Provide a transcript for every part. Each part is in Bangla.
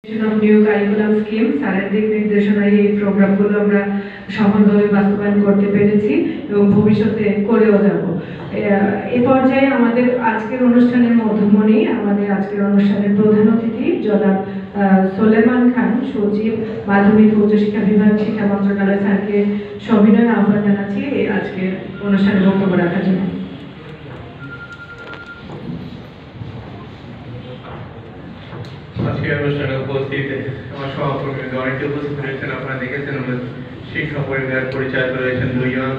নিউ কারিকুলাম স্কিম স্যারের দিক নির্দেশনায় এই প্রোগ্রামগুলো আমরা সফলভাবে বাস্তবায়ন করতে পেরেছি এবং ভবিষ্যতে করেও যাব। এ পর্যায়ে আমাদের আজকের অনুষ্ঠানের মধ্যমণি আমাদের আজকের অনুষ্ঠানের প্রধান অতিথি জনাব সোলেমান খান, সচিব মাধ্যমিক ও উচ্চশিক্ষা বিভাগ, শিক্ষা মন্ত্রণালয়, স্যারকে সবিনয় আহ্বান জানাচ্ছি আজকের অনুষ্ঠানে বক্তব্য রাখার জন্য। আজকের অনুষ্ঠানে উপস্থিত আমার সহকর্মী অনেকে উপস্থিত রয়েছেন। আপনারা দেখেছেন শিক্ষা পরিবার পরিচালক রয়েছেন দুইজন,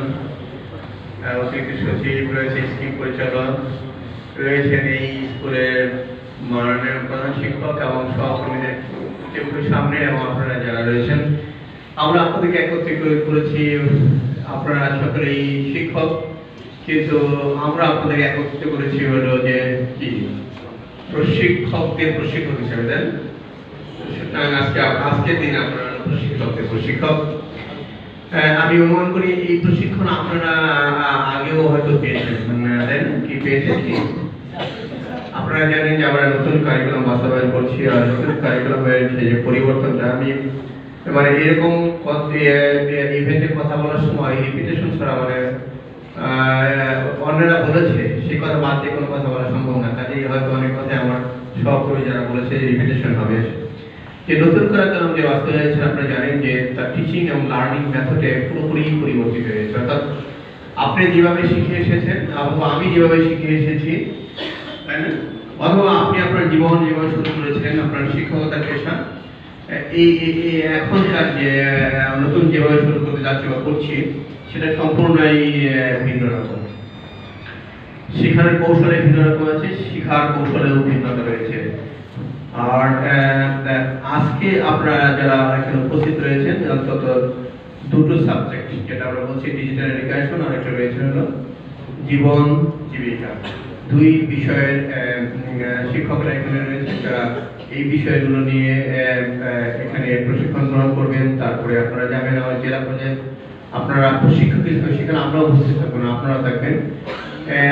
অতিরিক্ত সচিব রয়েছে, স্কিম পরিচালক রয়েছেন, এই স্কুলের মাননীয় প্রধান শিক্ষক এবং সহকর্মীদের একটু সামনে এবং আপনারা যারা রয়েছেন, আমরা আপনাদেরকে একত্রিত করেছি। আপনারা সকলেই শিক্ষক, কিন্তু আমরা আপনাদেরকে একত্রিত করেছি হলো যে কি প্রশিক্ষকদের প্রশিক্ষক হিসেবে দেন। সুতরাং আজকের দিন আপনারা প্রশিক্ষকদের প্রশিক্ষক। আমি অনুমান করি এই প্রশিক্ষণ আপনারা আগেও হয়তো পেয়েছেন, দেন কি পেয়েছেন কি? আপনারা জানেন যে আমরা নতুন কারিকুলাম বাস্তবায়ন করছি, আর নতুন কারিকুলামের যে পরিবর্তনটা আমি মানে এরকম ইভেন্টে কথা বলার সময় রিপিটেশন ছাড়া মানে অন্যরা বলেছে সেই কথা বাদ দিয়ে কোনো কথা বলা সম্ভব না। কাজেই হয়তো অনেক কথাই আমার সহকর্মী যারা বলেছে রিপিটেশন হবে। যে নতুন কারিকুলাম যে বাস্তবায়ন হয়েছে, আপনারা জানেন যে তার টিচিং এবং লার্নিং মেথডে পুরোপুরি পরিবর্তিত হয়েছে। অর্থাৎ আপনি যেভাবে শিখে এসেছেন অথবা আমি যেভাবে শিখে এসেছি, তাই না, অথবা আপনি আপনার জীবন যেভাবে শুরু করেছিলেন আপনার শিক্ষকতার পেশা, এই এখনকার যে নতুন যেভাবে শুরু করতে যাচ্ছি বা করছি সেটা সম্পূর্ণই ভিন্ন রকম। শেখার কৌশলে ভিন্ন রকম আছে, শিখার কৌশলেও ভিন্নতা রয়েছে। আর আজকে আপনারা যারা এখানে উপস্থিত রয়েছেন অন্তত দুটো সাবজেক্ট, যেটা আমরা বলছি ডিজিটাল এডুকেশন, আর একটা রয়েছে হলো জীবন জীবিকা, দুই বিষয়ের শিক্ষকরা এখানে রয়েছেন যারা এই বিষয়গুলো নিয়ে এখানে প্রশিক্ষণ গ্রহণ করবেন। তারপরে আপনারা যাবেন আমার জেলা পর্যায়ে, আপনারা প্রশিক্ষক হিসেবে সেখানে আমরাও উপস্থিত থাকবেন, আপনারা থাকবেন,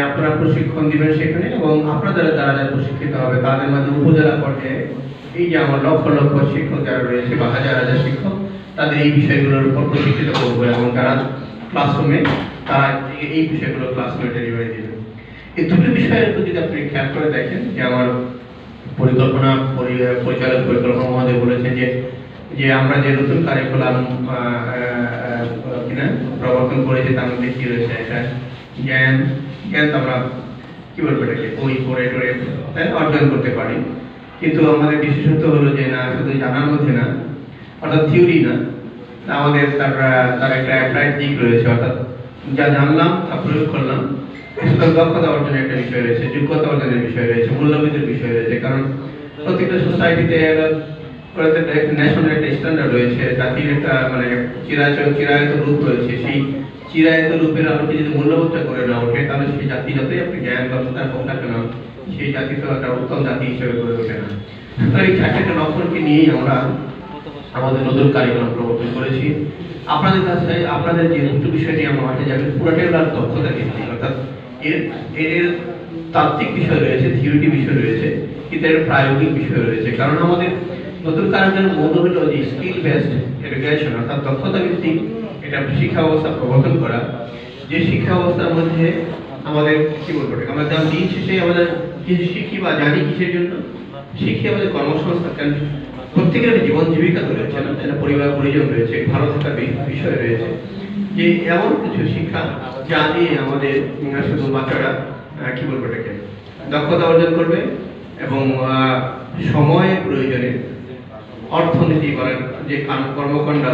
আপনারা প্রশিক্ষণ দিবেন সেখানে, এবং আপনাদের যারা যারা প্রশিক্ষিত হবে তাদের মাঝে উপজেলা পর্যায়ে এই যে আমার লক্ষ লক্ষ শিক্ষক যারা রয়েছে বা হাজার হাজার শিক্ষক, তাদের এই বিষয়গুলোর উপর প্রশিক্ষিত করবো এবং তারা ক্লাসরুমে তারা এই বিষয়গুলো ক্লাসরুমে ডেলিভারি দেবে। এই দুটো বিষয়ের উপর যদি আপনি খেয়াল করে দেখেন যে আমার পরিচালক পরিকল্পনা মহোদয় বলেছেন যে আমরা যে নতুন কারিকুলাম প্রবর্তন করেছি তার মধ্যে কি রয়েছে, এটা জ্ঞান আমরা কি বলবো এটাকে বই পড়ে টড়ে অর্জন করতে পারি, কিন্তু আমাদের বিশেষত্ব হলো যে না শুধু জানার মধ্যে না, অর্থাৎ থিওরি না, আমাদের তার একটা অ্যাপ্লাইড দিক রয়েছে, অর্থাৎ যা জানলাম তা প্রয়োগ করলাম। সুতরাং দক্ষতা অর্জনের একটা বিষয় রয়েছে, যোগ্যতা অর্জনের বিষয় রয়েছে, মূল্যবোধের বিষয় রয়েছে। কারণ প্রত্যেকটা সোসাইটিতে ন্যাশনাল একটা স্ট্যান্ডার্ড রয়েছে, জাতির একটা মানে চিরায়ত রূপ রয়েছে। সেই চিরায়ত রূপের আলোকে যদি মূল্যবোধটা করে না ওঠে, তাহলে সেই জাতি যতই আপনি জ্ঞান দক্ষতা হোক না কেন, সেই জাতি তো একটা উত্তম জাতি হিসেবে গড়ে ওঠে না। তো এই চারটা লক্ষণকে নিয়েই আমরা আমাদের নতুন কারিকুলাম প্রবর্তন করেছি। আপনাদের কাছে আপনাদের যে দুটো বিষয় নিয়ে আমরা মাঠে যাবেন, পুরোটাই হলো দক্ষতা ভিত্তিক, অর্থাৎ এর তাত্ত্বিক বিষয় রয়েছে, থিওরিটি বিষয় রয়েছে, কিন্তু এর প্রায়োগিক বিষয় রয়েছে। কারণ আমাদের নতুন কারিকুলামের মূল হলো যে স্কিল বেসড এডুকেশন, অর্থাৎ দক্ষতা ভিত্তিক এটা শিক্ষা ব্যবস্থা প্রবর্তন করা, যে শিক্ষা ব্যবস্থার মধ্যে আমাদের কি বলবো, আমরা যা দিন শেষে আমাদের কিছু শিখি বা জানি কিসের জন্য শিখি, আমাদের কর্মসংস্থান, প্রত্যেকের একটা জীবন জীবিকা রয়েছে, একটা পরিবার পরিজন রয়েছে, ভালো থাকার বিষয় রয়েছে, যে এমন কিছু শিক্ষা যা দিয়ে আমাদের শুধু বাচ্চারা কি বলবো এটাকে দক্ষতা অর্জন করবে এবং সময়ের প্রয়োজনে অর্থনীতি বলেন যে কর্মকাণ্ড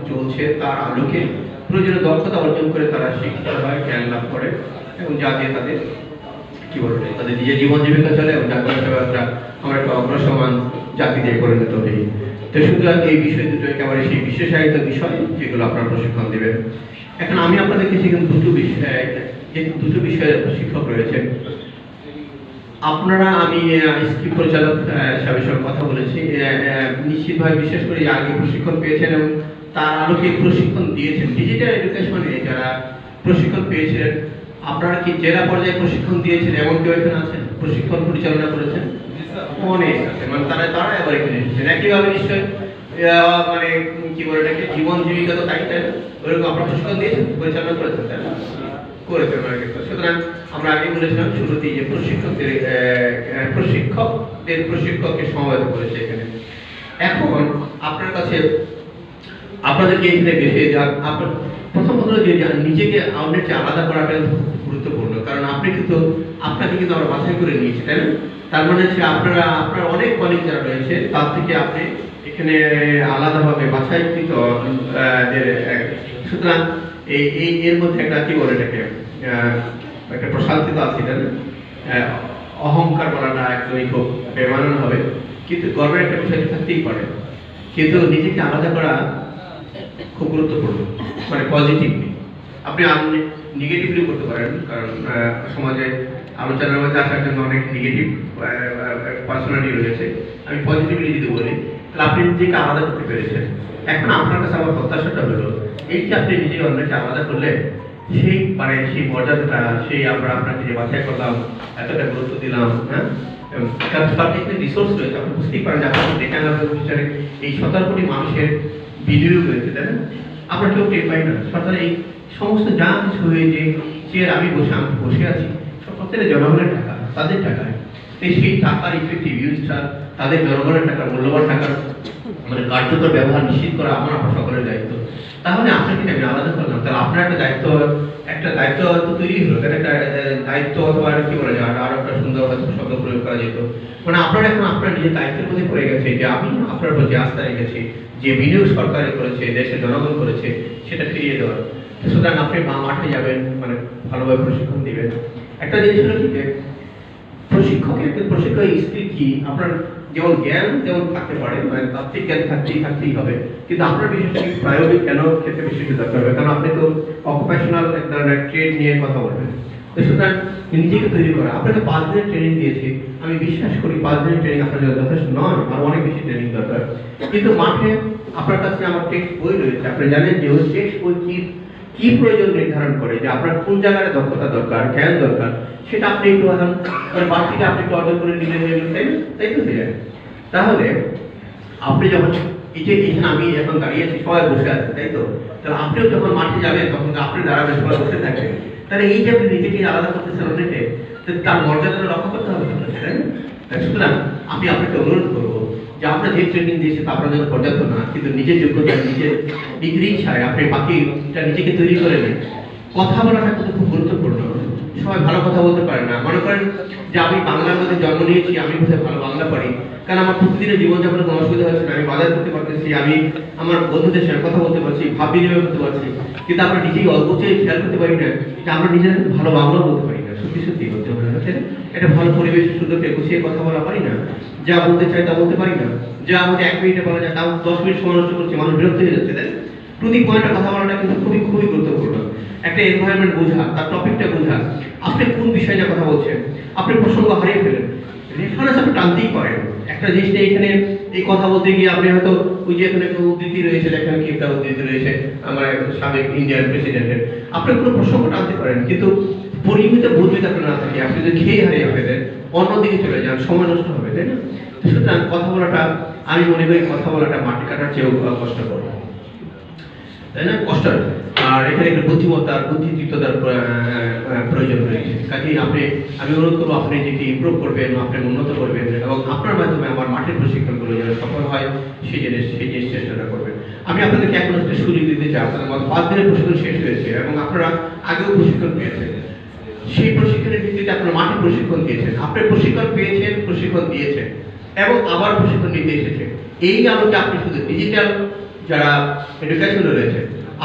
চলছে তার আলোকে প্রয়োজনীয় দক্ষতা অর্জন করে তারা শিক্ষিত হয়, জ্ঞান লাভ করে এবং যা দিয়ে তাদের কি বলবো তাদের নিজের জীবন জীবিকা চলে এবং জাতীয় সেবা আমরা একটা অগ্রসমান জাতি দিয়ে পরিণত হই। তো সুতরাং এই বিষয় দুটো একেবারে সেই বিশেষায়িত বিষয় যেগুলো আপনারা প্রশিক্ষণ দেবেন। এখন আমি আপনাদেরকে সেখানে দুটো বিষয়ে শিক্ষক রয়েছেন। আপনারা আমি স্কিম পরিচালক সাহেবের সঙ্গে কথা বলেছি, নিশ্চিতভাবে বিশেষ করে আগে প্রশিক্ষণ পেয়েছেন এবং তার আলোকে প্রশিক্ষণ দিয়েছেন ডিজিটাল এডুকেশনে যারা প্রশিক্ষণ পেয়েছিলেন। আপনারা কি জেলা পর্যায়ে প্রশিক্ষণ দিয়েছেন এমন কেউ এখানে আছেন প্রশিক্ষণ পরিচালনা করেছেন? অনেক আছে, মানে তারা এবার এখানে এসেছেন একইভাবে নিশ্চয়ই মানে কি বলে এটাকে জীবন জীবিকা তো তাই তাই না, ওরকম আপনার প্রশিক্ষণ দিয়েছেন, পরিচালনা করেছেন তাই না, করেছেন অনেকে। সুতরাং আমরা আগে বলেছিলাম শুরুতেই যে প্রশিক্ষকদের প্রশিক্ষককে সমবেত করেছে এখানে। এখন আপনার কাছে আপনাদেরকে এখানে বেশি আপনার প্রথমত যে নিজেকে আপনার চেয়ে আলাদা করাটা গুরুত্বপূর্ণ, কারণ আপনাকে কিন্তু আমরা বাছাই করে নিয়েছি তাই না। তার মানে হচ্ছে আপনার অনেক কলিগ যারা রয়েছে তার থেকে আপনি এখানে আলাদাভাবে বাছাইকৃত। সুতরাং এর মধ্যে একটা কি বলে এটাকে একটা প্রশান্তি তো আছে, অহংকার বলাটা একদমই খুব বেমানান হবে, কিন্তু গর্বের একটা বিষয় থাকতেই পারে। কিন্তু নিজেকে আলাদা করা খুব গুরুত্বপূর্ণ, মানে পজিটিভলি। আপনি নেগেটিভলি করতে পারেন, কারণ সমাজে আলোচনার মধ্যে আসার জন্য অনেক নেগেটিভ পার্সোনালিটি রয়েছে। আমি পজিটিভলি যদি বলি, তাহলে আপনি নিজেকে আলাদা করতে পেরেছেন। এখন আপনার কাছে আমার প্রত্যাশাটা হলো এই যে আপনি নিজেকে অন্যকে আলাদা করলে সেই মর্যাদাটা, আপনাকে যে বাছাই করলাম, এতটা গুরুত্ব দিলাম, হ্যাঁ, কারণ তার রিসোর্স রয়েছে। আপনি বুঝতেই পারেন যে আপনার ডেটা অ্যানালিসিসের এই 17 কোটি মানুষের বিনিয়োগ রয়েছে তাই না। আমরা কেউ টের পাই না। সরকার এই সমস্ত যা কিছু হয়ে যে আমি বসে আছি, সব প্রত্যেকটা জনগণের টাকা, তাদের টাকায়। সেই টাকার ইফেক্টিভ ইউজটা, তাদের জনগণের টাকার মূল্যবান টাকার মানে কার্যকর ব্যবহার নিশ্চিত করা আপনার সকলের দায়িত্ব। তাহলে আপনাকে আমি আলাদা করলাম, তাহলে আপনার একটা দায়িত্ব তো তৈরি হলো, তাহলে একটা দায়িত্ব অথবা কি বলা যায় আরো একটা সুন্দর শব্দ প্রয়োগ করা যেত, মানে আপনার নিজের দায়িত্বের মধ্যে পড়ে গেছে যে আমি আপনার প্রতি আস্থা রেখেছি, যে বিনিয়োগ সরকারে করেছে, দেশের জনগণ করেছে, সেটা ফিরিয়ে দেওয়ার। সুতরাং আপনি মাঠে যাবেন, মানে ভালোভাবে প্রশিক্ষণ দিবেন। একটা জিনিস হলো কি, প্রশিক্ষকের স্কিল কি, আপনার যেমন জ্ঞান যেমন থাকতে পারে, মানে তাত্ত্বিক জ্ঞান থাকতেই হবে, কিন্তু আপনার বিশেষত প্রায়োগিক জ্ঞান ক্ষেত্রে বেশি দরকার হবে, কারণ আপনি তো অকুপেশনাল এক ধরনের ট্রেড নিয়ে কথা বলবেন। তো সুতরাং নিজেকে তৈরি করা, আপনাকে 5 দিনের ট্রেনিং দিয়েছি, আমি বিশ্বাস করি 5 দিনের ট্রেনিং আপনার জন্য যথেষ্ট নয়, আর অনেক বেশি ট্রেনিং দরকার। কিন্তু মাঠে আপনার কাছে আমার টেক্সট বই রয়েছে, আপনি জানেন যে ওই টেক্সট বই কি প্রয়োজন নির্ধারণ করে, যে আপনার কোন জায়গায় দক্ষতা দরকার, জ্ঞান দরকার, সেটা আপনি একটু মানে বাড়তিটা আপনি একটু অর্জন করে নিলে হয়ে গেল, তাই তো হয়ে যায়। তাহলে আপনি যখন এখানে আমি এখন দাঁড়িয়ে আছি, সবাই বসে আছে তাই তো, তাহলে আপনিও যখন মাঠে যাবেন তখন আপনি দাঁড়াবেন, সবাই বসে থাকবেন, তাহলে এই যে আপনি নিজেকে আলাদা করতেছেন অন্যকে, তার মর্যাদাটা রক্ষা করতে হবে তাই না। সুতরাং আমি আপনাকে অনুরোধ করবো যে আমরা যে ট্রেনিং দিয়েছি তা আপনার জন্য পর্যাপ্ত না, কিন্তু নিজের যোগ্যতা, নিজের ডিগ্রি ছাড়া আপনি বাকিটা নিজেকে তৈরি করে নেন। কথা বলাটা কিন্তু খুব গুরুত্বপূর্ণ। সবাই ভালো কথা বলতে পারে না, মনে করেন যে আমি বাংলার মধ্যে জন্ম নিয়েছি, আমি কোথায় ভালো বাংলা পারি, কারণ আমার প্রতিদিনের জীবনযাপনে কোনো অসুবিধা হচ্ছে না, আমি বাজার করতে পারতেছি, আমি আমার বন্ধুদের সাথে কথা বলতে পারছি, ভাব বিনিময় করতে পারছি, কিন্তু আমরা নিজেই অল্প চেয়ে খেয়াল করতে পারি না যে আমরা নিজেরা ভালো বাংলা বলতে পারি না। সত্যি বলতে হবে না, একটা ভালো পরিবেশ সুন্দরকে গুছিয়ে কথা বলা পারি না, যা বলতে চাই তা বলতে পারি না, যা আমাদের 1 মিনিটে বলা যায় তাও 10 মিনিট সময় নষ্ট করছে, মানুষ বিরক্ত হয়ে যাচ্ছে। তাই প্রতি পয়েন্টে কথা বলাটা কিন্তু খুবই গুরুত্বপূর্ণ। একটা এনভায়রনমেন্ট বোঝা, তার টপিকটা বোঝা, আপনি কোন বিষয়ে যা কথা বলছেন, আপনি প্রসঙ্গ হারিয়ে ফেলেন, রেফারেন্স আপনি টানতেই পারেন। একটা জিনিস এখানে এই কথা বলতে গিয়ে আপনি হয়তো ওই যে এখানে একটা উদ্ধৃতি রয়েছে, এখানে কি একটা উদ্ধৃতি রয়েছে আমার সাবেক ইন্ডিয়ান প্রেসিডেন্টের, আপনি কোনো প্রসঙ্গ টানতে পারেন, কিন্তু পরিমিত বোধ যদি আপনার না থাকে, আপনি যদি খেয়ে হারিয়ে ফেলেন, অন্যদিকে চলে যান, সময় নষ্ট হবে তাই না। সুতরাং কথা বলাটা, আমি মনে করি কথা বলাটা মাটি কাটার চেয়েও কষ্টকর তাই না, কষ্ট। আর এখানে একটা বুদ্ধিমত্তার বুদ্ধিদীপ্ততার প্রয়োজন রয়েছে। কাজেই আমি অনুরোধ করবো আপনি যেটি ইমপ্রুভ করবেন, আপনি উন্নত করবেন, এবং আপনার মাধ্যমে আমার মাঠের প্রশিক্ষণগুলো যেন সফল হয় সেই জিনিস চেষ্টা করবেন। আমি আপনাদেরকে এখন একটা সুযোগ দিতে চাই, আপনাদের মতো 5 দিনের প্রশিক্ষণ শেষ হয়েছে এবং আপনারা আগেও প্রশিক্ষণ পেয়েছেন, সেই প্রশিক্ষণের ভিত্তিতে আপনারা মাঠে প্রশিক্ষণ দিয়েছেন, আপনি প্রশিক্ষণ পেয়েছেন, প্রশিক্ষণ দিয়েছেন এবং আবার প্রশিক্ষণ নিতে এসেছেন। এই আলোকে আপনি শুধু ডিজিটাল যারা এডুকেশনে রয়েছে,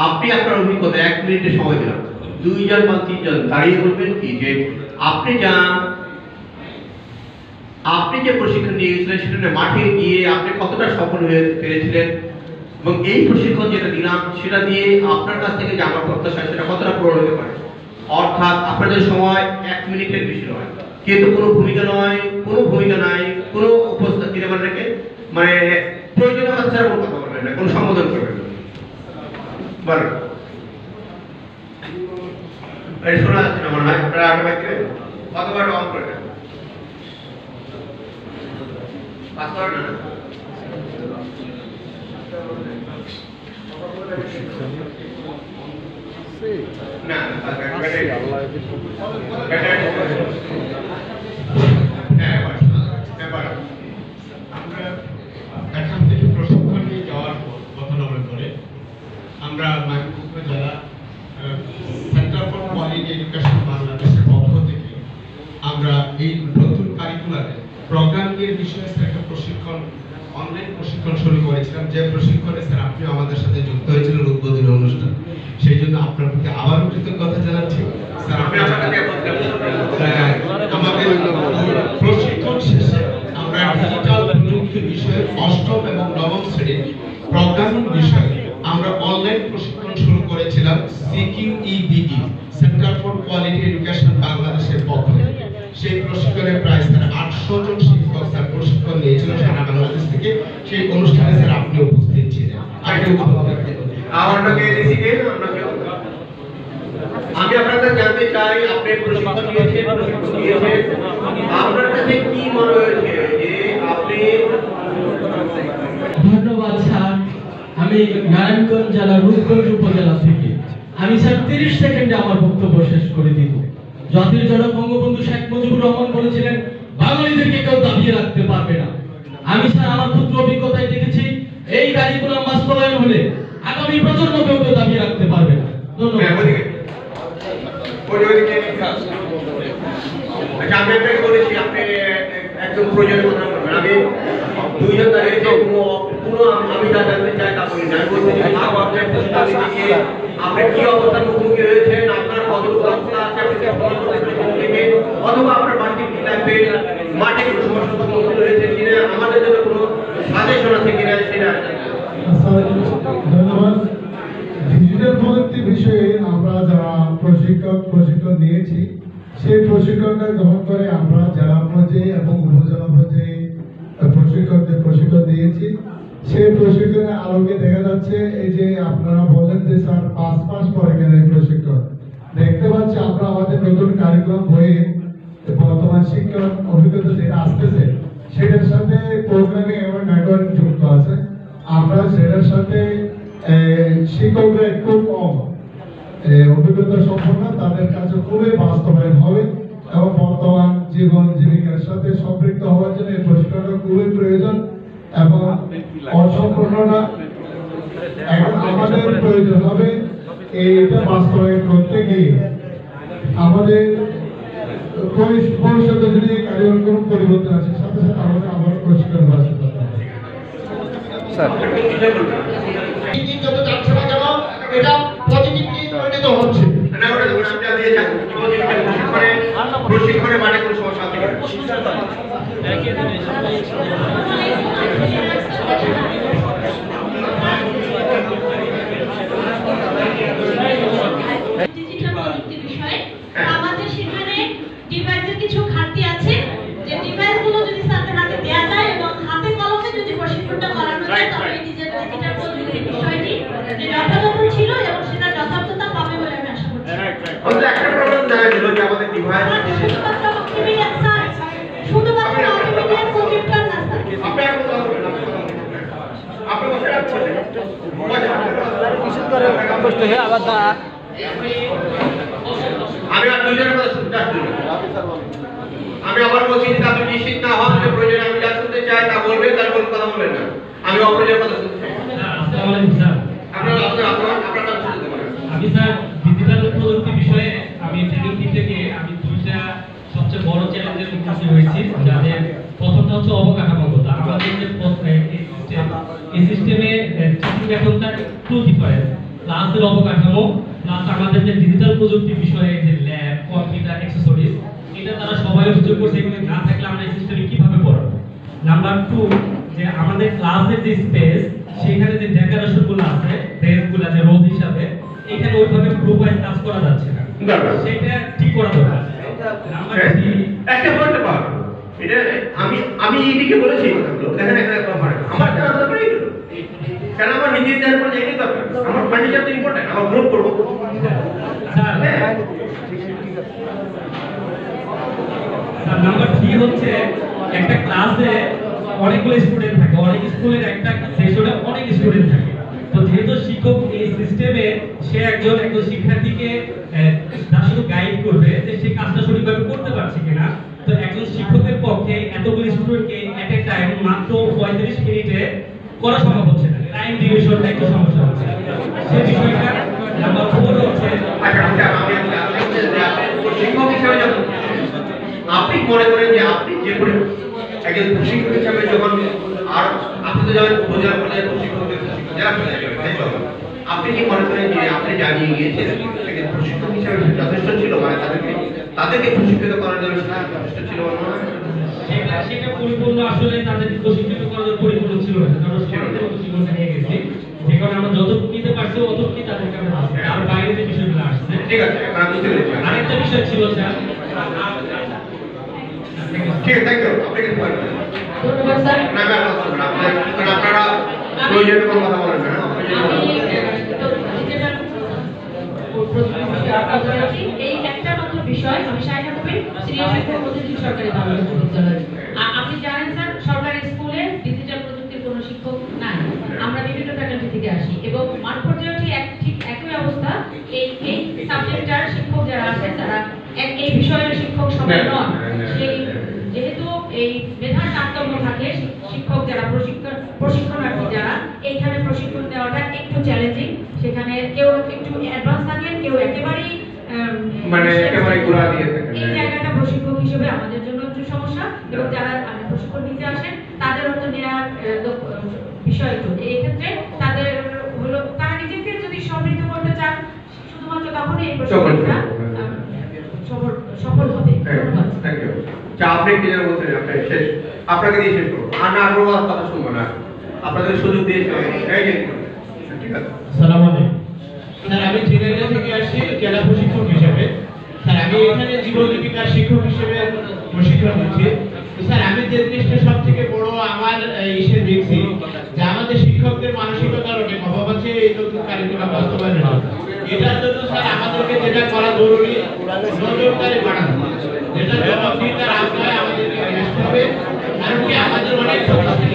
আপনি আপনার অভিজ্ঞতা 1 মিনিটে সময় দিলাম, 2 জন বা 3 জন দাঁড়িয়ে বলবেন কি যে আপনি যে প্রশিক্ষণ নিয়ে গেছিলেন সেটা মাঠে গিয়ে আপনি কতটা সফল হয়ে পেরেছিলেন, এবং এই প্রশিক্ষণ যেটা দিলাম সেটা দিয়ে আপনার কাছ থেকে যে আমার প্রত্যাশা সেটা কতটা পূরণ হতে পারে। অর্থাৎ আপনাদের সময় 1 মিনিটের বেশি নয়, কিন্তু কোনো ভূমিকা নাই, কোনো উপস্থিতি রেখে মানে প্রয়োজনীয় কথা ছাড়া কোনো কথা বলবেন না, কোনো সম্বোধন করবেন না। বলেন শোনা যাচ্ছে না মনে হয়, আপনারা আগে কতবার অন করে পাস করে না না আমরা এখান থেকে প্রশিক্ষণ নিয়ে যাওয়ার পর গতনগর করে আমরা মাইকুপুর জেলা সেন্টার ফর কোয়ালিটি এডুকেশন বাংলাদেশের পক্ষ থেকে আমরা এই নতুন কারিকুলারে প্রোগ্রামিং এর বিষয়ে একটা প্রশিক্ষণ অনলাইন প্রশিক্ষণ শুরু করেছিলাম, যে প্রশিক্ষণে স্যার আপনি আমাদের সাথে যুক্ত হয়েছিলেন উদ্বোধনী অনুষ্ঠান। সেই জন্য আপনার প্রতি আবারও কৃতজ্ঞতা জানাচ্ছি স্যার। আমাদের প্রশিক্ষণ শেষে আমরা ডিজিটাল প্রযুক্তি বিষয়ে অষ্টম এবং নবম শ্রেণীর প্রোগ্রামিং বিষয়ে আমরা অনলাইন প্রশিক্ষণ শুরু করেছিলাম সিকিউইবিডি সেন্টার ফর কোয়ালিটি এডুকেশন বাংলাদেশের পক্ষ থেকে। সেই প্রশিক্ষণে প্রায় স্যার 800 জন শিক্ষক স্যার প্রশিক্ষণ নিয়েছিল সারা বাংলাদেশ থেকে। সেই অনুষ্ঠানে স্যার আপনি উপস্থিত ছিলেন। আমি আপনাদের জানতে চাই, আপনি প্রশিক্ষণ নিয়েছেন, আপনার কাছে কি মনে হয়েছে যে আপনি? ধন্যবাদ স্যার। আমি নারায়ণগঞ্জ জেলার রূপগঞ্জ উপজেলা থেকে। আমি স্যার 30 সেকেন্ডে আমার বক্তব্য শেষ করে দিব। জাতির জনক বঙ্গবন্ধু শেখ মুজিবুর রহমান বলেছিলেন, বাঙালিদেরকে কেউ দাবিয়ে রাখতে পারবে না। আমি স্যার আমার ক্ষুদ্র অভিজ্ঞতায় দেখেছি, এই কারিকুলাম বাস্তবায়ন হলে আগামী প্রজন্মকেও কেউ দাবিয়ে রাখতে পারবে না। ধন্যবাদ। আচ্ছা, আমি আপনাকে বলেছি আপনি একদম প্রয়োজনীয় কথা বলবেন। আমি দুইজন দাঁড়িয়েছে, কোনো আমি যা জানতে চাই তা বলি না। আমি বলতে চাই আপনার প্রস্তাব দিকে আপনি কি অবস্থার মুখোমুখি হয়েছেন, আপনার কতটুকু অবস্থা আছে, আপনি কি থেকে অথবা আপনার বাড়িতে কি লাগবে, মাঠে কোনো সমস্যার সম্মুখীন হয়েছে কিনা, আমাদের জন্য কোনো সাজেশন আছে কিনা সেটা। ধন্যবাদ। ডিজিটাল প্রযুক্তি বিষয়ে আমরা যারা প্রশিক্ষণ নিয়েছি, সেই প্রশিক্ষণটা গ্রহণ করে আমরা জেলা পর্যায়ে এবং উপজেলা পর্যায়ে প্রশিক্ষকদের প্রশিক্ষণ দিয়েছি। সেই প্রশিক্ষণের আলোকে দেখা যাচ্ছে, এই যে আপনারা বললেন যে স্যার 5 মাস পরে গেলে এই প্রশিক্ষণ দেখতে পাচ্ছি, আমরা আমাদের নতুন কারিকুলাম বইয়ে বর্তমান শিক্ষক অভিজ্ঞতা যেটা আসতেছে সেটার সাথে প্রোগ্রামিং এবং নেটওয়ার্ক যুক্ত আছে। আমরা সেটার সাথে শিক্ষকরা একটু কম অভিজ্ঞতা সম্পন্ন, তাদের কাছে খুবই বাস্তবায়ন হবে এবং বর্তমান জীবন জীবিকার সাথে সম্পৃক্ত হওয়ার জন্য এই প্রশিক্ষণটা খুবই প্রয়োজন এবং অসম্পূর্ণতা এখন আমাদের প্রয়োজন হবে। এইটা বাস্তবায়ন করতে গিয়ে আমাদের ভবিষ্যতে যদি কার্যক্রম পরিবর্তন আছে, সাথে সাথে আমাদের আবার প্রশিক্ষণ ব্যবস্থা করতে হবে। যত যাচ্ছে না কেন এটা পজিটিভলি পরিণত হচ্ছে। প্রশিক্ষণে মানে কোনো সমস্যা আছে ডিজিটাল প্রযুক্তি বিষয়ে আমাদের সেখানে ডিভাইসের কিছু ঘাটতি আছে, যে ডিভাইসগুলো যদি স্যারদের হাতে দেওয়া যায় এবং হাতে কলমে যদি প্রশিক্ষণটা করানো যায়, তবে ডিজিটাল প্রযুক্তির বিষয়টি যথাযথ ছিল এবং সেটা যথার্থতা পাবে বলে আমি আশা করছি। আমাদের একটা প্রবলেম দেখা গেল যে আমাদের ডিভাইস শুধুমাত্র অক্টিভিডিয়া স্যার, শুধুমাত্র অক্টিভিডিয়া প্রজেক্টর না স্যার। আমি আর দুইজনের কথা শুনতে আমি আবার বলছি যে আপনি নিশ্চিত না হন যে প্রয়োজনে আমি যা শুনতে চাই তা বলবেন, তার কোনো কথা বলবেন না। আমি অপ্রয়োজনের কথা শুনতে চাই। আসসালামু আলাইকুম স্যার। আমি স্যার ডিজিটাল প্রযুক্তি বিষয়ে আমি ট্রেনিং টিম থেকে আমি দুইটা সবচেয়ে বড় চ্যালেঞ্জের মুখোমুখি হয়েছি, যাদের প্রথমটা হচ্ছে অবকাঠামোগত। আমাদের যে এই সিস্টেমে টিচিং মেথডটা একটু ডিফারেন্ট, ক্লাসের অবকাঠামো প্লাস আমাদের যে ডিজিটাল প্রযুক্তি বিষয়ে যে ল্যাব, কম্পিউটার, অ্যাক্সেসরিজ, এটা তারা সবাই অভিযোগ করছে এগুলো না থাকলে আমরা এই সিস্টেমে কিভাবে পড়াবো। নাম্বার 2, যে আমাদের ক্লাসের যে স্পেস, সেখানে যে ডেকোরেশনগুলো আছে, ড্রেসগুলো যে রোল হিসাবে, এখানে ওইভাবে গ্রুপ ওয়াইজ কাজ করা যাচ্ছে না, সেটা ঠিক করা দরকার। নাম্বার 3, একটা বলতে পারো, এটা আমি এইদিকে বলেছি কথাগুলো, দেখেন এখানে কভার আমার জানা দরকার এই কেন আমার নিজের জানার পর এটাই দরকার। আমার ফার্নিচার তো ইম্পর্টেন্ট, আমার গ্রুপ করবো স্যার। নাম্বার 3 হচ্ছে একটা ক্লাসে অনেকগুলো স্টুডেন্ট থাকে, অনেক স্কুলের একটা সেশনে অনেক স্টুডেন্ট থাকে। তো যেহেতু শিক্ষক এই সিস্টেমে সে একজন শিক্ষার্থীকে না শুধু গাইড করবে যে সে কাজটা সঠিকভাবে করতে পারছে কিনা, তো একজন শিক্ষকের পক্ষে এতগুলো স্টুডেন্টকে এট এ টাইম মাত্র 45 মিনিটে করা সম্ভব হচ্ছে না। টাইম ডিভিশনটা একটু সমস্যা হচ্ছে। সেই বিষয়টা নাম্বার 4 হচ্ছে শিক্ষক হিসেবে যখন আপনি মনে করেন যে আপনি যে করে একজন প্রশিক্ষক হিসেবে যখন আর আপনি তো যাবেন বোঝার পর্যায়ে প্রশিক্ষকদের যারা চলে যাবেন, তাই তো? আপনি কি মনে করেন যে আপনি জানিয়ে গিয়েছিলেন একজন প্রশিক্ষক হিসেবে যথেষ্ট ছিল, মানে তাদেরকে প্রশিক্ষিত করার জন্য যথেষ্ট ছিল মনে হয়? সেটা পরিপূর্ণ আসলে তাদের প্রশিক্ষিত করার জন্য পরিপূর্ণ ছিল না, কারণ সরকারি প্রশিক্ষণটা নিয়ে গেছি, যে কারণে আমরা যতটুকু নিতে পারছি অতটুকুই তাদেরকে আমরা দিচ্ছি, আর বাইরে যে বিষয়গুলো আসছে। ঠিক আছে, আমরা বুঝতে পেরেছি। আরেকটা বিষয় ছিল স্যার, ঠিক আছে, থ্যাংক ইউ। আপনাকে ধন্যবাদ স্যার। না না আপনারা প্রয়োজনীয় কোনো কথা বলেন না। এই একটা মাত্র বিষয়, আমি শাহিনা কবির, সিনিয়র শিক্ষক প্রতিনিধি সরকারি বাংলাদেশ বিদ্যালয়। আপনি জানেন স্যার, সরকারি স্কুলে ডিজিটাল প্রযুক্তির কোনো শিক্ষক নাই। আমরা বিভিন্ন ফ্যাকাল্টি থেকে আসি এবং মাঠ পর্যায়ে ঠিক একই অবস্থা। এই সাবজেক্টটার শিক্ষক যারা আছেন তারা এই বিষয়ের শিক্ষক সবাই নন। সেই যেহেতু এই মেধার তারতম্য থাকে, শিক্ষক যারা প্রশিক্ষণার্থী যারা এইখানে প্রশিক্ষণ দেওয়াটা একটু চ্যালেঞ্জিং। সেখানে কেউ একটু অ্যাডভান্স থাকেন, কেউ একেবারেই গোড়া দিয়ে থাকেন। এই জায়গাটা প্রশিক্ষক হিসেবে আমাদের জন্য একটু সমস্যা, এবং যারা প্রশিক্ষণ নিতে আসেন তাদের হয়তো নেওয়ার বিষয় একটু এই ক্ষেত্রে তাদের হলো তারা নিজেকে যদি সমৃদ্ধ করতে চান শুধুমাত্র তখনই এই প্রশিক্ষণটা সফল হবে। ধন্যবাদ। Thank you. আপনি কি যেন বলছেন, আপনি শেষ, আপনাকে দিয়ে শেষ করবো। আর না আরো কথা শুনবো না, আপনাদের সুযোগ দিয়েছে। এই যে ঠিক আছে। আসসালামু আলাইকুম স্যার, আমি ঝিনাইদহ থেকে আসছি জেলা প্রশিক্ষক হিসেবে। স্যার, আমি এখানে জীবন জীবিকার শিক্ষক হিসেবে প্রশিক্ষণ দিচ্ছি। স্যার, আমি যে জিনিসটা সব থেকে বড় আমার ইসে দেখছি যে আমাদের শিক্ষকদের মানসিকতার অনেক অভাব আছে এই নতুন কারিকুলাম বাস্তবায়নের জন্য। এটার জন্য স্যার আমাদেরকে যেটা করা জরুরি, নজরদারি বাড়ানো, যেটা জবাবদিহিতার আওতায় আমাদেরকে আসতে হবে। কারণ কি আমাদের অনেক প্রতিষ্ঠান আছে,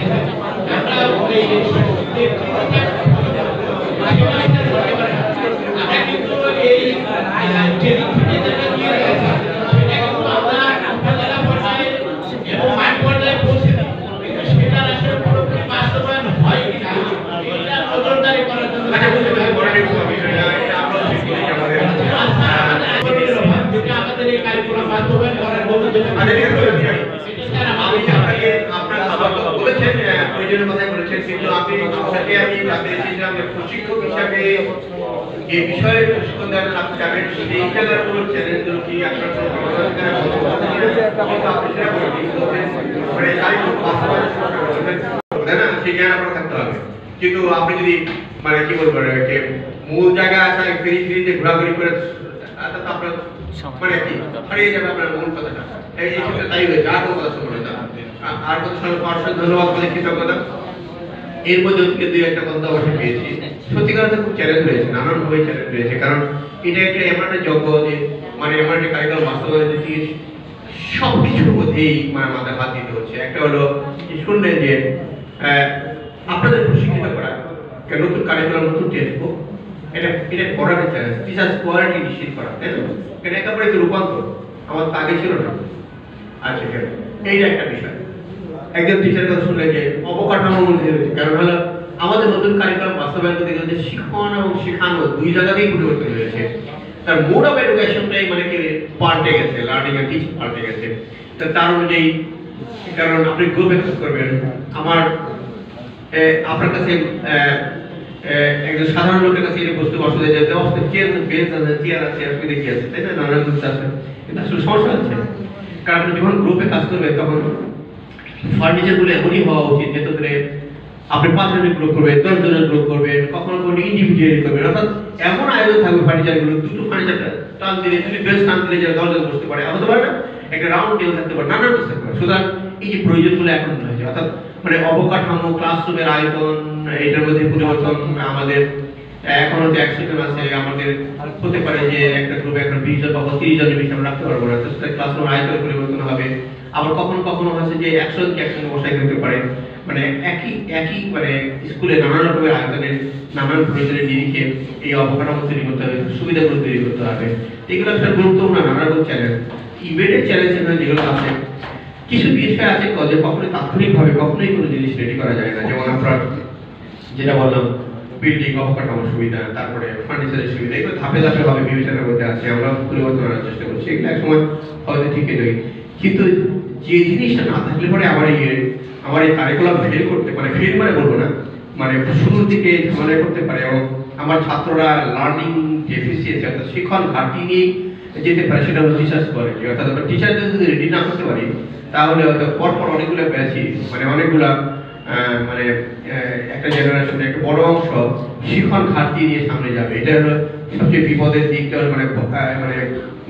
আমরা আমরা কিন্তু এই ট্রেনিং থেকে যেটা নিয়ে গেছি সেটা কিন্তু আমরা উপজেলা পর্যায়ে এবং মাঠ পর্যায়ে পৌঁছে দিই, কিন্তু সেটার আসলে পুরোপুরি বাস্তবায়ন হয় কিনা এটা নজরদারি করার জন্য আমাদের এই কারিকুলাম বাস্তবায়ন করার জন্য প্রশিক্ষক হিসাবে যে বিষয়ে প্রশিক্ষণ দেন আপনি যাবেন সেই জায়গার কোনো চ্যালেঞ্জগুলো কি আপনার সেই জ্ঞান আপনার থাকতে হবে। কিন্তু আপনি যদি মানে কি বলবো মূল জায়গায় আসা ফিরিতে ঘোরাঘুরি করে আপনার মানে কি হারিয়ে যাবে আপনার মূল কথাটা। এই ক্ষেত্রে তাই হয়েছে। আর কোনো কথা শুনবো না, আর কথা শুনবো। ধন্যবাদ, অনেক কৃতজ্ঞতা। এর মধ্যে থেকে দুই একটা কথা অবশ্যই পেয়েছি। সত্যিকার খুব চ্যালেঞ্জ হয়েছে, নানানভাবে চ্যালেঞ্জ হয়েছে। কারণ এটা একটা এমন একটা যোগ্য যে মানে এমন একটা কারিকুলাম বাস্তবায়ন সব কিছুর মধ্যেই মানে মাথায় হাত দিতে হচ্ছে। একটা হলো শুনলেন যে আপনাদের প্রশিক্ষিত করা নতুন কারিকুলাম, নতুন টেক্সট বুক, এটা করার চ্যালেঞ্জ, টিচার্স কোয়ালিটি নিশ্চিত করা, তাই তো? এটা একেবারে রূপান্তর, আমার তো আগে ছিল না। আচ্ছা, এইটা একটা বিষয়। একজন টিচার কথা শুনলেন যে অবকাঠামোর মধ্যে রয়েছে। কারণ হলো আমাদের নতুন কারিকুলাম বাস্তবায়ন করতে গেলে শিক্ষণ এবং শেখানো দুই জায়গাতেই পরিবর্তন হয়েছে। তার মোড অফ এডুকেশনটাই মানে কি পাল্টে গেছে, লার্নিং এন্ড টিচিং পাল্টে গেছে। তার অনুযায়ী কারণ আপনি গ্রুপে কাজ করবেন, আপনার কাছে একজন সাধারণ লোকের কাছে এই বস্তু অসুবিধা যেতে অবস্থা বেঞ্চ আছে, চেয়ার আছে, আপনি দেখি আছে, তাই না? নানান কিছু আছে, কিন্তু আসলে সমস্যা হচ্ছে। কারণ আপনি যখন গ্রুপে কাজ করবেন তখন ফার্নিচারগুলো এমনই হওয়া উচিত যেতে করে আপনি 5 জনের গ্রুপ করবেন, 10 জনের গ্রুপ করবেন, কখনো কখনো ইন্ডিভিজুয়ালি করবেন। অর্থাৎ এমন আয়োজন থাকবে ফার্নিচারগুলো, দুটো ফার্নিচার টান দিলে, দুটো বেঞ্চ টান দিলে যারা 10 জন বসতে পারে, হতে পারে না? একটা রাউন্ড টেবিল থাকতে পারে, নানান কিছু থাকতে পারে। সুতরাং এই যে প্রয়োজনগুলো এখন হয়েছে, অর্থাৎ মানে অবকাঠামো, ক্লাসরুমের আয়তন, এটার মধ্যে পরিবর্তন, আমাদের এখন হচ্ছে 100 জন আছে, আমাদের হতে পারে যে একটা গ্রুপে একটা 20 জন বা 30 জনের বেশি আমরা রাখতে পারবো না, তো সেটা ক্লাসরুম আয়তন পরিবর্তন হবে। আবার কখনো কখনো হচ্ছে যে 100 জনকে একসঙ্গে বসাই দিতে পারে, মানে একই মানে স্কুলে নানান রকমের আয়তনের নানান প্রয়োজনের নিরিখে এই অবকাঠামো তৈরি করতে হবে, সুবিধাগুলো তৈরি করতে হবে। এগুলো একটা গুরুত্বপূর্ণ নানা রকম চ্যালেঞ্জ, ইমিডিয়েট চ্যালেঞ্জ যেগুলো আছে। কিছু বিষয় আছে যে কখনোই তাৎক্ষণিকভাবে কখনোই কোনো জিনিস রেডি করা যায় না, যেমন আমরা যেটা বললাম বিল্ডিং অবকাঠামো সুবিধা, তারপরে ফার্নিচারের সুবিধা, এগুলো ধাপে ধাপে ভাবে বিবেচনার মধ্যে আছে, আমরা পরিবর্তন করার চেষ্টা করছি। এগুলো একসময় হয়তো ঠিকই নয়, কিন্তু যে জিনিসটা না থাকলে পরে আমার এই কারিকুলাম ফেল করতে পারে, ফেল মানে বলবো না, মানে শুরুর দিকে ঝামেলা করতে পারে, এবং আমার ছাত্ররা লার্নিং ডেফিসিয়েন্সি অর্থাৎ শিক্ষণ ঘাটতি নিয়ে যেতে পারে, সেটা হলো রিসার্চ করে। অর্থাৎ আমরা টিচারদের যদি রেডি না করতে পারি তাহলে হয়তো পরপর অনেকগুলো ব্যাচই মানে অনেকগুলা মানে একটা জেনারেশনে একটা বড় অংশ শিক্ষণ ঘাটতি নিয়ে সামনে যাবে। এটা হলো সবচেয়ে বিপদের দিকটা, মানে মানে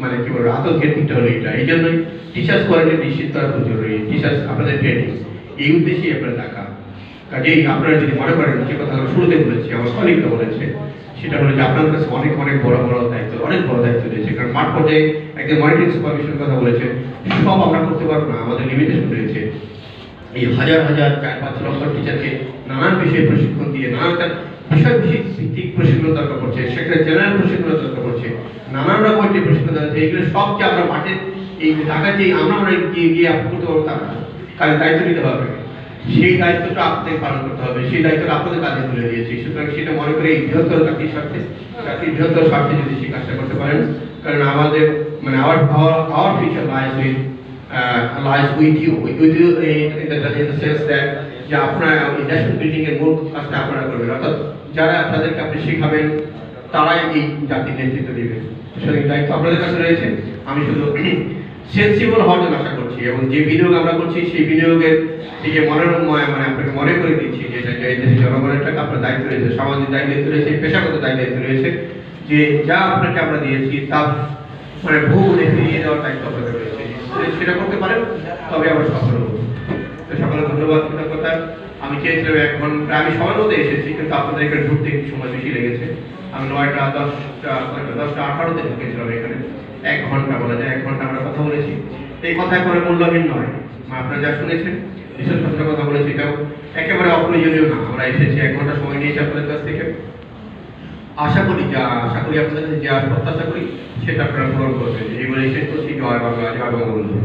মানে কি বলবো আতঙ্কের দিকটা হলো এটা। এই জন্যই টিচার্স কোয়ালিটি নিশ্চিত করা খুব জরুরি, টিচার্স আপনাদের ট্রেনিং এই উদ্দেশ্যেই আপনারা দেখা। কাজেই আপনারা যদি মনে করেন যে কথা আমরা শুরুতে বলেছি, আমার কলিগরা বলেছে, সেটা হলো যে আপনাদের কাছে অনেক অনেক বড় দায়িত্ব রয়েছে। কারণ মাঠ পর্যায়ে একজন মনিটরিং সুপারভিশনের কথা বলেছে, সব আমরা করতে পারবো না, আমাদের লিমিটেশন রয়েছে। এই হাজার 4-5 লক্ষ টিচারকে নানান বিষয়ে প্রশিক্ষণ দিয়ে নানান বিষয় ভিত্তিক প্রশিক্ষণ দরকার পড়ছে, সেখানে জেনারেল প্রশিক্ষণ দরকার পড়ছে, নানান রকমের প্রশিক্ষণ দরকার আছে। এইগুলো সব যে আমরা মাঠে এই ঢাকাতে আমরা গিয়ে করতে পারবো তা না, কাজে দায়িত্ব নিতে হবে, সেই দায়িত্বটা আপনাদের পালন করতে হবে, সেই দায়িত্বটা আপনাদের কাজে তুলে দিয়েছি। সুতরাং সেটা মনে করে এই বৃহত্তর জাতির স্বার্থে যদি সেই কাজটা করতে পারেন, কারণ আমাদের মানে our future lies with you in the sense that যে আপনারা এই ন্যাশনাল বিল্ডিং এর মূল কাজটা আপনারা করবেন, অর্থাৎ যারা আপনাদেরকে আপনি শেখাবেন তারাই এই জাতির নেতৃত্ব দেবেন। সুতরাং দায়িত্ব আপনাদের কাছে রয়েছে। আমি শুধু সেন্সিবল হওয়ার জন্য আশা করছি, এবং যে বিনিয়োগ আমরা করছি সেই বিনিয়োগের দিকে মনোরময় মানে আপনাকে মনে করে দিচ্ছি যে এই দেশের জনগণের টাকা আপনার দায়িত্ব রয়েছে, সামাজিক দায়িত্ব রয়েছে, পেশাগত দায়িত্ব রয়েছে, যে যা আপনাকে আমরা দিয়েছি তা মানে ভূগুণে ফিরিয়ে দেওয়ার দায়িত্ব আপনাদের রয়েছে। সেটা করতে পারেন তবে আমরা সফল হব। তো সকলে ধন্যবাদ, কৃতজ্ঞতা। আমি চেয়েছিলাম 1 ঘন্টা, আমি সময়ের মধ্যে এসেছি, কিন্তু আপনাদের এখানে ঢুকতে একটু সময় বেশি লেগেছে। আমি 9টা 10টা 18তে ঢুকেছিলাম এখানে, 1 ঘন্টা বলা যায়, 1 ঘন্টা আমরা কথা বলেছি। এই কথা করে মূল্যহীন নয়, আপনারা যা শুনেছেন বিশেষ কথা বলেছি, এটাও একেবারে অপ্রয়োজনীয় না। আমরা এসেছি 1 ঘন্টা সময় নিয়েছি আপনাদের কাছ থেকে। আশা করি আপনাদের কাছে যা প্রত্যাশা করি সেটা আপনারা পূরণ করবেন। এই বলে শেষ করছি। জয় বাংলা, জয় বঙ্গবন্ধু।